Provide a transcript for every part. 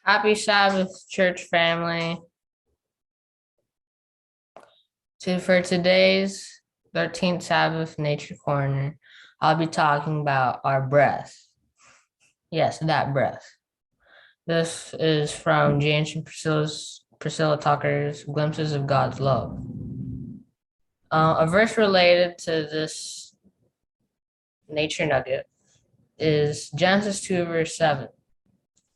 Happy Sabbath, church family. For today's 13th Sabbath Nature Corner, I'll be talking about our breath. Yes, that breath. This is from James and Priscilla Tucker's Glimpses of God's Love. A verse related to this nature nugget is Genesis 2, verse 7.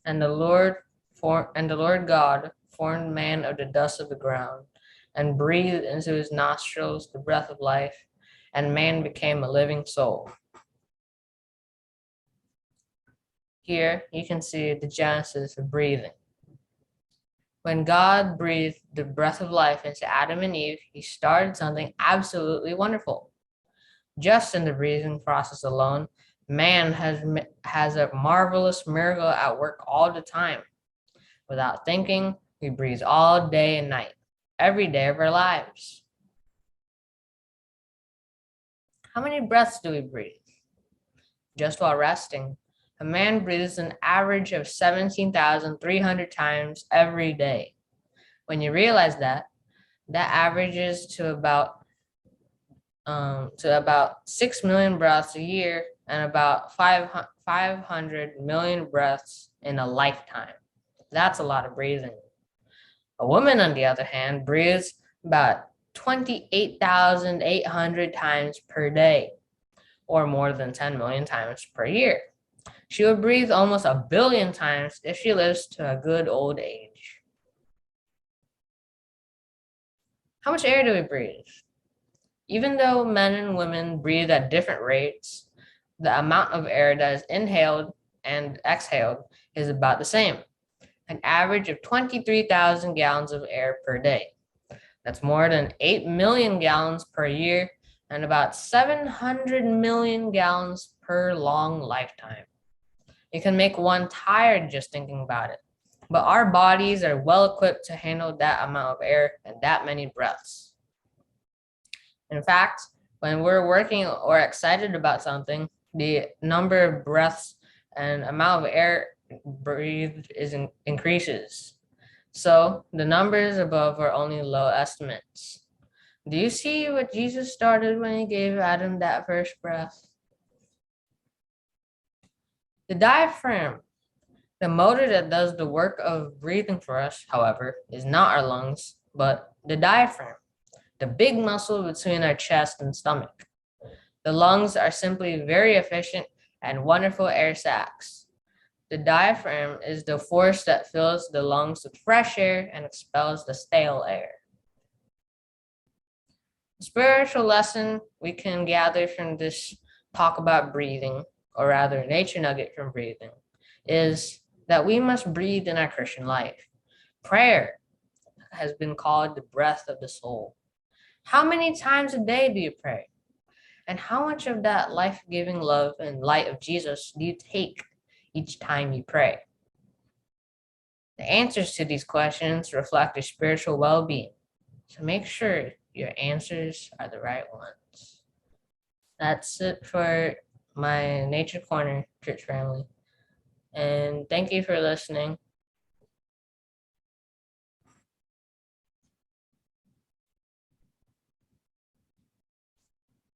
And the Lord God formed man of the dust of the ground, and breathed into his nostrils the breath of life, and man became a living soul. Here you can see the genesis of breathing. When God breathed the breath of life into Adam and Eve, he started something absolutely wonderful. Just in the breathing process alone, man has a marvelous miracle at work all the time. Without thinking, we breathe all day and night, every day of our lives. How many breaths do we breathe? Just while resting, a man breathes an average of 17,300 times every day. When you realize that, that averages to about 6 million breaths a year and about 500 million breaths in a lifetime. That's a lot of breathing. A woman, on the other hand, breathes about 28,800 times per day, or more than 10 million times per year. She would breathe almost a billion times if she lives to a good old age. How much air do we breathe? Even though men and women breathe at different rates, the amount of air that is inhaled and exhaled is about the same, an average of 23,000 gallons of air per day. That's more than 8 million gallons per year and about 700 million gallons per long lifetime. It can make one tired just thinking about it, but our bodies are well equipped to handle that amount of air and that many breaths. In fact, when we're working or excited about something, the number of breaths and amount of air breathed increases. So the numbers above are only low estimates. Do you see what Jesus started when he gave Adam that first breath? The diaphragm, the motor that does the work of breathing for us, however, is not our lungs, but the diaphragm, the big muscle between our chest and stomach. The lungs are simply very efficient and wonderful air sacs. The diaphragm is the force that fills the lungs with fresh air and expels the stale air. The spiritual lesson we can gather from this talk about breathing, or rather, nature nugget from breathing, is that we must breathe in our Christian life. Prayer has been called the breath of the soul. How many times a day do you pray? And how much of that life giving love and light of Jesus do you take each time you pray? The answers to these questions reflect your spiritual well being. So make sure your answers are the right ones. That's it for my Nature Corner church family. And thank you for listening.